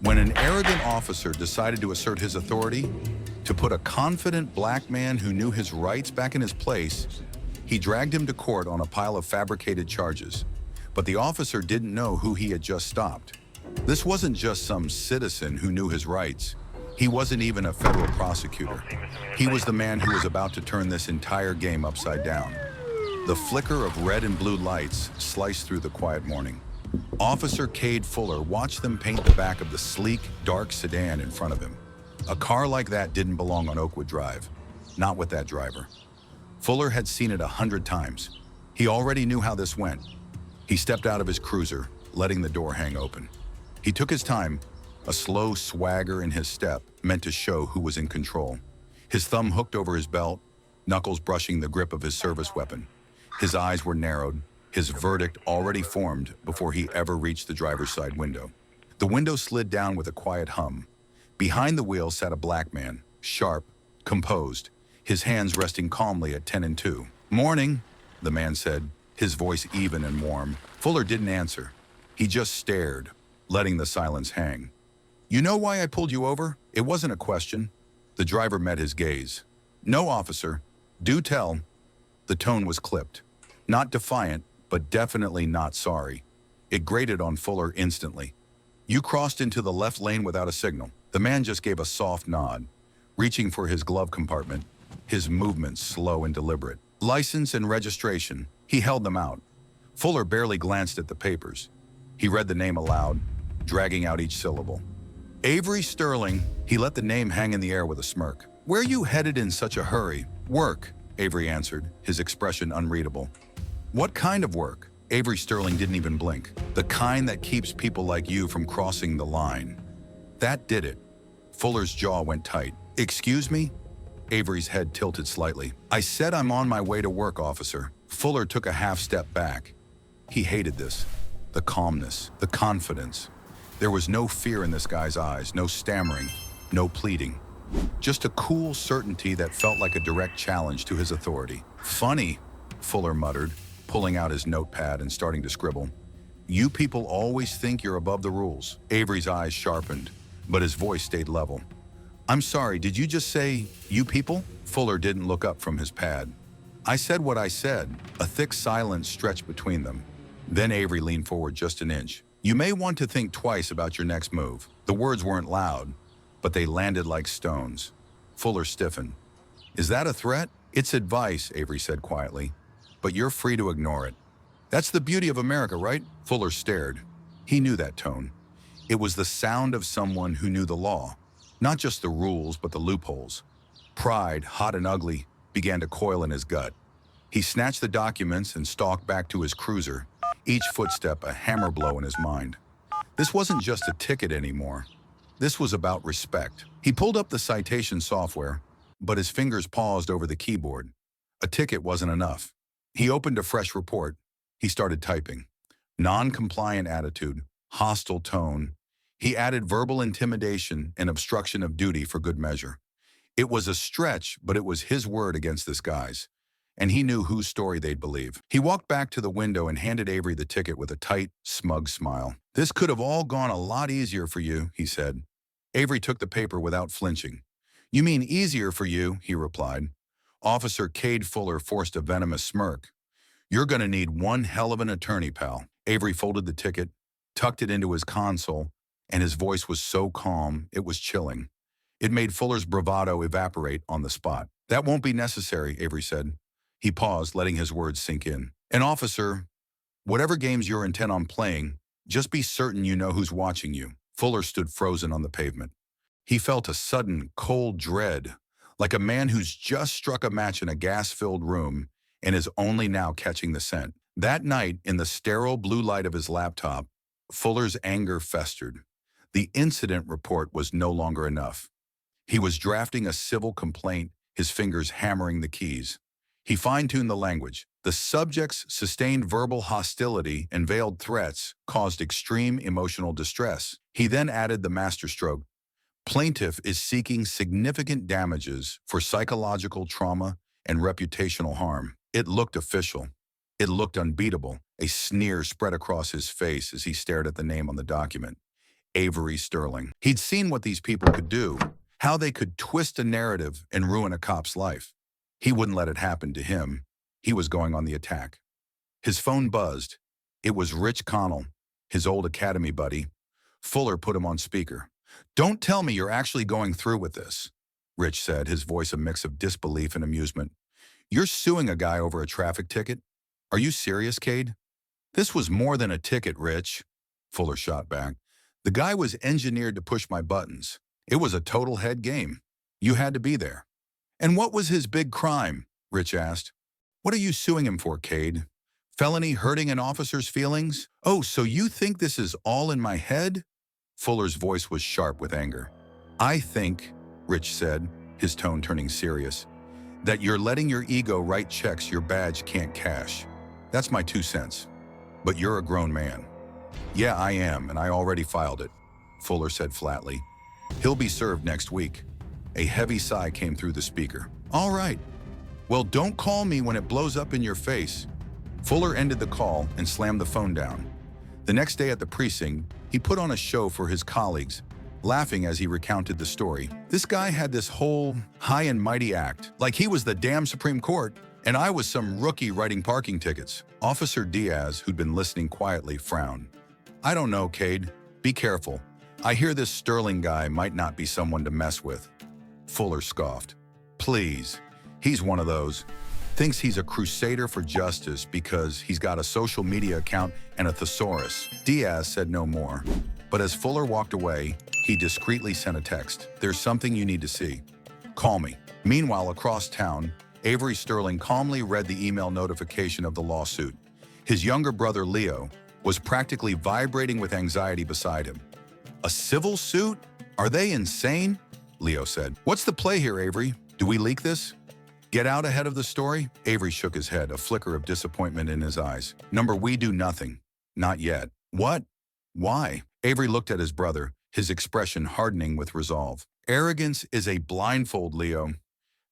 When an arrogant officer decided to assert his authority, to put a confident black man who knew his rights back in his place, he dragged him to court on a pile of fabricated charges. But the officer didn't know who he had just stopped. This wasn't just some citizen who knew his rights. He wasn't even a federal prosecutor. He was the man who was about to turn this entire game upside down. The flicker of red and blue lights sliced through the quiet morning. Officer Cade Fuller watched them paint the back of the sleek, dark sedan in front of him. A car like that didn't belong on Oakwood Drive. Not with that driver. Fuller had seen it 100 times. He already knew how this went. He stepped out of his cruiser, letting the door hang open. He took his time, a slow swagger in his step meant to show who was in control. His thumb hooked over his belt, knuckles brushing the grip of his service weapon. His eyes were narrowed, his verdict already formed before he ever reached the driver's side window. The window slid down with a quiet hum. Behind the wheel sat a black man, sharp, composed, his hands resting calmly at 10 and 2. "Morning," the man said, his voice even and warm. Fuller didn't answer. He just stared, letting the silence hang. "You know why I pulled you over?" It wasn't a question. The driver met his gaze. "No, officer. Do tell." The tone was clipped. Not defiant, but definitely not sorry. It grated on Fuller instantly. "You crossed into the left lane without a signal." The man just gave a soft nod, reaching for his glove compartment, his movements slow and deliberate. "License and registration." He held them out. Fuller barely glanced at the papers. He read the name aloud, dragging out each syllable. "Avery Sterling." He let the name hang in the air with a smirk. "Where you headed in such a hurry?" "Work," Avery answered, his expression unreadable. "What kind of work?" Avery Sterling didn't even blink. "The kind that keeps people like you from crossing the line." That did it. Fuller's jaw went tight. "Excuse me?" Avery's head tilted slightly. "I said I'm on my way to work, officer." Fuller took a half step back. He hated this. The calmness, the confidence. There was no fear in this guy's eyes, no stammering, no pleading. Just a cool certainty that felt like a direct challenge to his authority. "Funny," Fuller muttered, pulling out his notepad and starting to scribble. "You people always think you're above the rules." Avery's eyes sharpened, but his voice stayed level. "I'm sorry, did you just say, you people?" Fuller didn't look up from his pad. "I said what I said." A thick silence stretched between them. Then Avery leaned forward just an inch. "You may want to think twice about your next move." The words weren't loud, but they landed like stones. Fuller stiffened. "Is that a threat?" "It's advice," Avery said quietly, "but you're free to ignore it." "That's the beauty of America, right?" Fuller stared. He knew that tone. It was the sound of someone who knew the law, not just the rules, but the loopholes. Pride, hot and ugly, began to coil in his gut. He snatched the documents and stalked back to his cruiser, each footstep a hammer blow in his mind. This wasn't just a ticket anymore. This was about respect. He pulled up the citation software, but his fingers paused over the keyboard. A ticket wasn't enough. He opened a fresh report. He started typing. Non-compliant attitude, hostile tone. He added verbal intimidation and obstruction of duty for good measure. It was a stretch, but it was his word against this guy's, and he knew whose story they'd believe. He walked back to the window and handed Avery the ticket with a tight, smug smile. "This could have all gone a lot easier for you," he said. Avery took the paper without flinching. "You mean easier for you," he replied. Officer Cade Fuller forced a venomous smirk. "You're going to need one hell of an attorney, pal." Avery folded the ticket, tucked it into his console, and his voice was so calm, it was chilling. It made Fuller's bravado evaporate on the spot. "That won't be necessary," Avery said. He paused, letting his words sink in. "An officer, whatever games you're intent on playing, just be certain you know who's watching you." Fuller stood frozen on the pavement. He felt a sudden, cold dread, like a man who's just struck a match in a gas-filled room and is only now catching the scent. That night, in the sterile blue light of his laptop, Fuller's anger festered. The incident report was no longer enough. He was drafting a civil complaint, his fingers hammering the keys. He fine-tuned the language. The subject's sustained verbal hostility and veiled threats caused extreme emotional distress. He then added the masterstroke. Plaintiff is seeking significant damages for psychological trauma and reputational harm. It looked official. It looked unbeatable. A sneer spread across his face as he stared at the name on the document. Avery Sterling. He'd seen what these people could do, how they could twist a narrative and ruin a cop's life. He wouldn't let it happen to him. He was going on the attack. His phone buzzed. It was Rich Connell, his old academy buddy. Fuller put him on speaker. "Don't tell me you're actually going through with this," Rich said, his voice a mix of disbelief and amusement. "You're suing a guy over a traffic ticket? Are you serious, Cade?" "This was more than a ticket, Rich," Fuller shot back. "The guy was engineered to push my buttons. It was a total head game. You had to be there." "And what was his big crime?" Rich asked. "What are you suing him for, Cade? Felony hurting an officer's feelings? Oh, so you think this is all in my head?" Fuller's voice was sharp with anger. "I think," Rich said, his tone turning serious, "that you're letting your ego write checks your badge can't cash. That's my 2 cents. But you're a grown man." "Yeah, I am, and I already filed it," Fuller said flatly. "He'll be served next week." A heavy sigh came through the speaker. "All right. Well, don't call me when it blows up in your face." Fuller ended the call and slammed the phone down. The next day at the precinct, he put on a show for his colleagues, laughing as he recounted the story. "This guy had this whole high and mighty act, like he was the damn Supreme Court, and I was some rookie writing parking tickets." Officer Diaz, who'd been listening quietly, frowned. "I don't know, Cade. Be careful. I hear this Sterling guy might not be someone to mess with." Fuller scoffed. "Please, he's one of those. Thinks he's a crusader for justice because he's got a social media account and a thesaurus." Diaz said no more, but as Fuller walked away, he discreetly sent a text. "There's something you need to see. Call me." Meanwhile, across town, Avery Sterling calmly read the email notification of the lawsuit. His younger brother, Leo, was practically vibrating with anxiety beside him. "A civil suit? Are they insane?" Leo said. "What's the play here, Avery? Do we leak this? Get out ahead of the story?" Avery shook his head, a flicker of disappointment in his eyes. "We do nothing. Not yet." "What? Why?" Avery looked at his brother, his expression hardening with resolve. "Arrogance is a blindfold, Leo.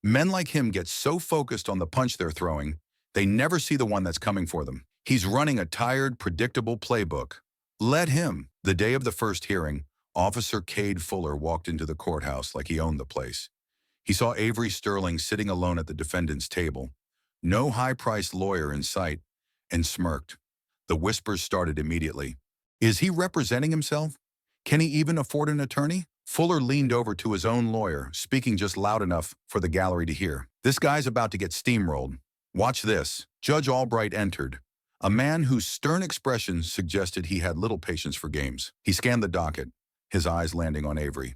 Men like him get so focused on the punch they're throwing, they never see the one that's coming for them. He's running a tired, predictable playbook. Let him." The day of the first hearing, Officer Cade Fuller walked into the courthouse like he owned the place. He saw Avery Sterling sitting alone at the defendant's table, no high-priced lawyer in sight, and smirked. The whispers started immediately. "Is he representing himself? Can he even afford an attorney?" Fuller leaned over to his own lawyer, speaking just loud enough for the gallery to hear. "This guy's about to get steamrolled. Watch this." Judge Albright entered, a man whose stern expression suggested he had little patience for games. He scanned the docket, his eyes landing on Avery.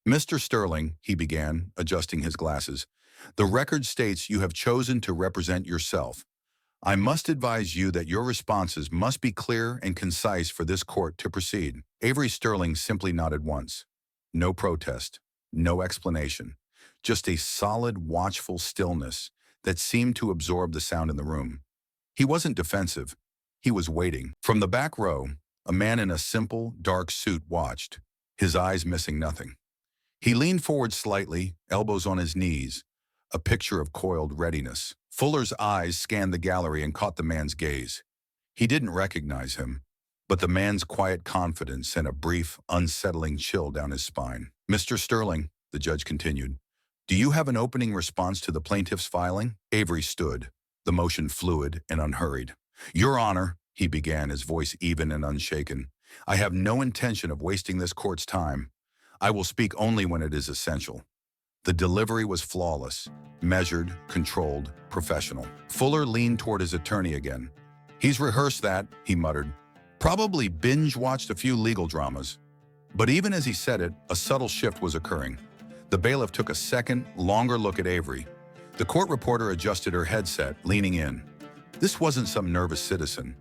"Mr. Sterling," he began, adjusting his glasses, "the record states you have chosen to represent yourself. I must advise you that your responses must be clear and concise for this court to proceed." Avery Sterling simply nodded once. No protest, no explanation, just a solid, watchful stillness that seemed to absorb the sound in the room. He wasn't defensive. He was waiting. From the back row, a man in a simple, dark suit watched, his eyes missing nothing. He leaned forward slightly, elbows on his knees, a picture of coiled readiness. Fuller's eyes scanned the gallery and caught the man's gaze. He didn't recognize him, but the man's quiet confidence sent a brief, unsettling chill down his spine. "Mr. Sterling," the judge continued, "do you have an opening response to the plaintiff's filing?" Avery stood, the motion fluid and unhurried. "Your Honor," he began, his voice even and unshaken, "I have no intention of wasting this court's time. I will speak only when it is essential." The delivery was flawless, measured, controlled, professional. Fuller leaned toward his attorney again. "He's rehearsed that," he muttered. "Probably binge-watched a few legal dramas." But even as he said it, a subtle shift was occurring. The bailiff took a second, longer look at Avery. The court reporter adjusted her headset, leaning in. This wasn't some nervous citizen.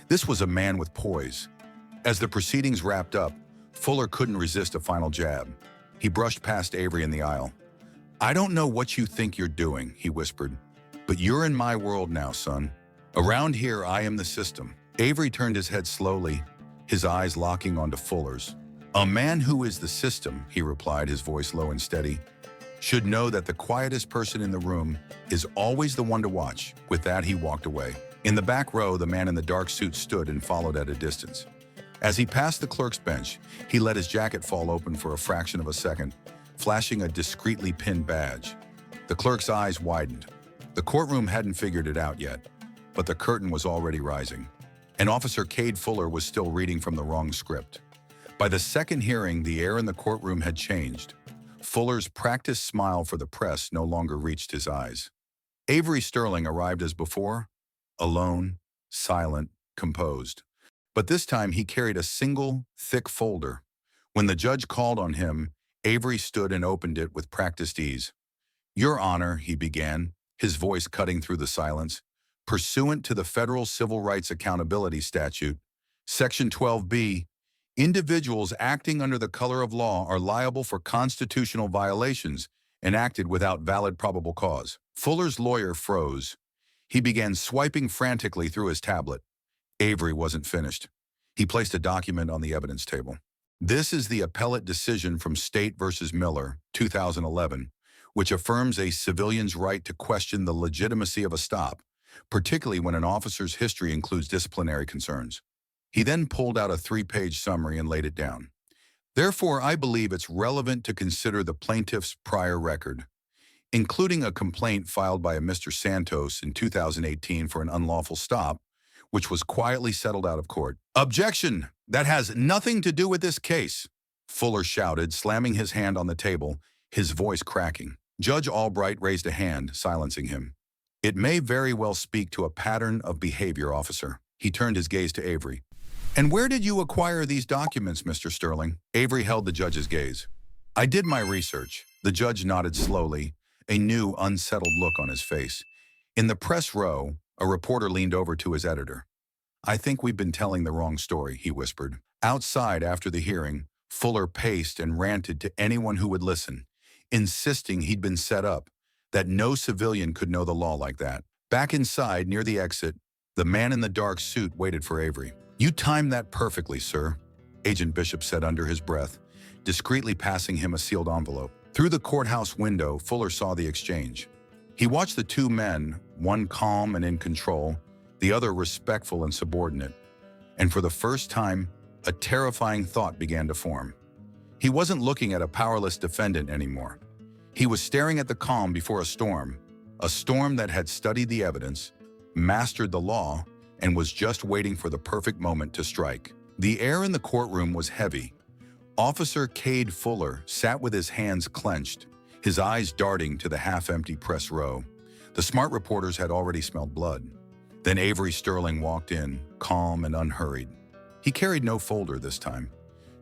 This was a man with poise. As the proceedings wrapped up, Fuller couldn't resist a final jab. He brushed past Avery in the aisle. "I don't know what you think you're doing," he whispered, "but you're in my world now, son. Around here, I am the system." Avery turned his head slowly, his eyes locking onto Fuller's. "A man who is the system," he replied, his voice low and steady, "should know that the quietest person in the room is always the one to watch." With that, he walked away. In the back row, the man in the dark suit stood and followed at a distance. As he passed the clerk's bench, he let his jacket fall open for a fraction of a second, flashing a discreetly pinned badge. The clerk's eyes widened. The courtroom hadn't figured it out yet, but the curtain was already rising. And Officer Cade Fuller was still reading from the wrong script. By the second hearing, the air in the courtroom had changed. Fuller's practiced smile for the press no longer reached his eyes. Avery Sterling arrived as before, alone, silent, composed. But this time he carried a single, thick folder. When the judge called on him, Avery stood and opened it with practiced ease. "Your Honor," he began, his voice cutting through the silence, "pursuant to the Federal Civil Rights Accountability Statute, Section 12B, individuals acting under the color of law are liable for constitutional violations enacted without valid probable cause." Fuller's lawyer froze. He began swiping frantically through his tablet. Avery wasn't finished. He placed a document on the evidence table. "This is the appellate decision from State v. Miller, 2011, which affirms a civilian's right to question the legitimacy of a stop, particularly when an officer's history includes disciplinary concerns." He then pulled out a 3-page summary and laid it down. "Therefore, I believe it's relevant to consider the plaintiff's prior record, including a complaint filed by a Mr. Santos in 2018 for an unlawful stop, which was quietly settled out of court." "Objection! That has nothing to do with this case," Fuller shouted, slamming his hand on the table, his voice cracking. Judge Albright raised a hand, silencing him. "It may very well speak to a pattern of behavior, officer." He turned his gaze to Avery. "And where did you acquire these documents, Mr. Sterling?" Avery held the judge's gaze. "I did my research." The judge nodded slowly, a new, unsettled look on his face. In the press row, a reporter leaned over to his editor. "I think we've been telling the wrong story," he whispered. Outside, after the hearing, Fuller paced and ranted to anyone who would listen, insisting he'd been set up, that no civilian could know the law like that. Back inside, near the exit, the man in the dark suit waited for Avery. "You timed that perfectly, sir," Agent Bishop said under his breath, discreetly passing him a sealed envelope. Through the courthouse window, Fuller saw the exchange. He watched the two men, one calm and in control, the other respectful and subordinate. And for the first time, a terrifying thought began to form. He wasn't looking at a powerless defendant anymore. He was staring at the calm before a storm that had studied the evidence, mastered the law, and was just waiting for the perfect moment to strike. The air in the courtroom was heavy. Officer Cade Fuller sat with his hands clenched, his eyes darting to the half-empty press row. The smart reporters had already smelled blood. Then Avery Sterling walked in, calm and unhurried. He carried no folder this time,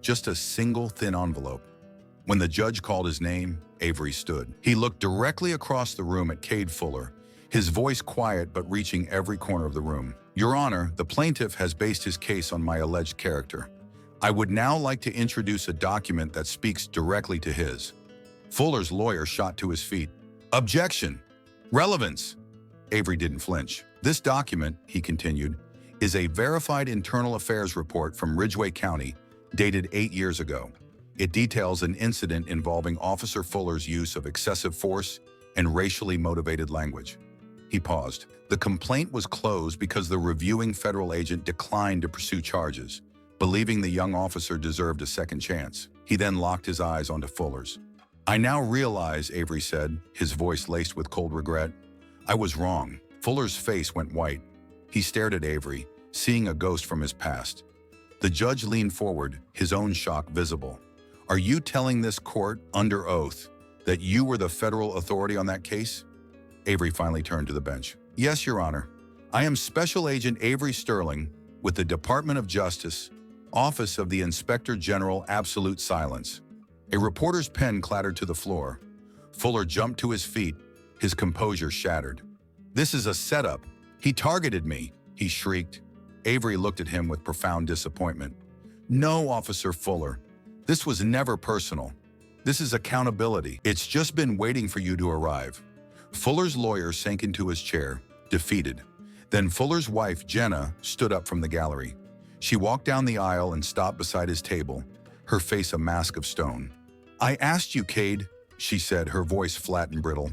just a single thin envelope. When the judge called his name, Avery stood. He looked directly across the room at Cade Fuller, his voice quiet but reaching every corner of the room. "Your Honor, the plaintiff has based his case on my alleged character. I would now like to introduce a document that speaks directly to his." Fuller's lawyer shot to his feet. "Objection! Relevance!" Avery didn't flinch. "This document," he continued, "is a verified internal affairs report from Ridgway County, dated 8 years ago. It details an incident involving Officer Fuller's use of excessive force and racially motivated language." He paused. "The complaint was closed because the reviewing federal agent declined to pursue charges, believing the young officer deserved a second chance." He then locked his eyes onto Fuller's. "I now realize," Avery said, his voice laced with cold regret, "I was wrong." Fuller's face went white. He stared at Avery, seeing a ghost from his past. The judge leaned forward, his own shock visible. "Are you telling this court, under oath, that you were the federal authority on that case?" Avery finally turned to the bench. "Yes, Your Honor. I am Special Agent Avery Sterling with the Department of Justice, Office of the Inspector General." Absolute silence. A reporter's pen clattered to the floor. Fuller jumped to his feet, his composure shattered. "This is a setup. He targeted me," he shrieked. Avery looked at him with profound disappointment. "No, Officer Fuller. This was never personal. This is accountability. It's just been waiting for you to arrive." Fuller's lawyer sank into his chair, defeated. Then Fuller's wife, Jenna, stood up from the gallery. She walked down the aisle and stopped beside his table, her face a mask of stone. "I asked you, Cade," she said, her voice flat and brittle.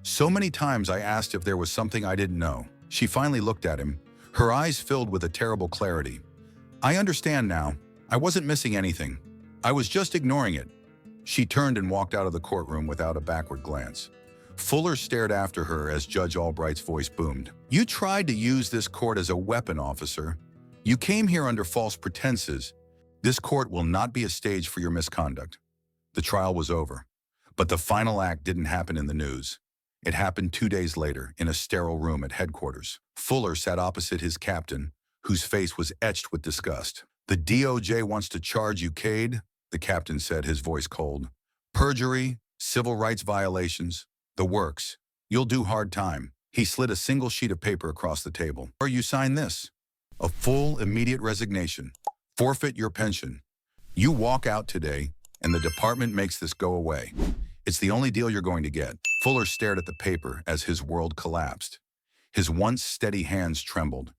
"So many times I asked if there was something I didn't know." She finally looked at him, her eyes filled with a terrible clarity. "I understand now. I wasn't missing anything. I was just ignoring it. She turned and walked out of the courtroom without a backward glance. Fuller stared after her as Judge Albright's voice boomed. You tried to use this court as a weapon, officer. You came here under false pretenses. This court will not be a stage for your misconduct. The trial was over, but the final act didn't happen in the news. It happened 2 days later in a sterile room at headquarters. Fuller sat opposite his captain, whose face was etched with disgust. The DOJ wants to charge you, Cade, the captain said, his voice cold. Perjury, civil rights violations, the works. You'll do hard time. He slid a single sheet of paper across the table. Or you sign this. A full, immediate resignation. Forfeit your pension. You walk out today, and the department makes this go away. It's the only deal you're going to get. Fuller stared at the paper as his world collapsed. His once steady hands trembled.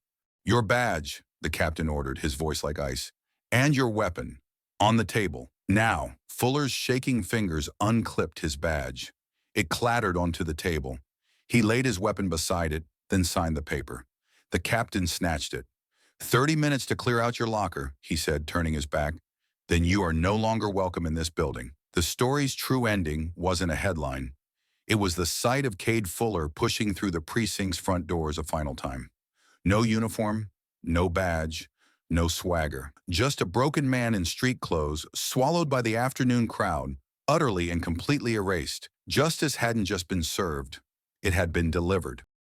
Your badge, the captain ordered, his voice like ice, and your weapon, on the table. Now, Fuller's shaking fingers unclipped his badge. It clattered onto the table. He laid his weapon beside it, then signed the paper. The captain snatched it. 30 minutes to clear out your locker, he said, turning his back. Then you are no longer welcome in this building. The story's true ending wasn't a headline. It was the sight of Cade Fuller pushing through the precinct's front doors a final time. No uniform, no badge, no swagger. Just a broken man in street clothes, swallowed by the afternoon crowd, utterly and completely erased. Justice hadn't just been served, it had been delivered.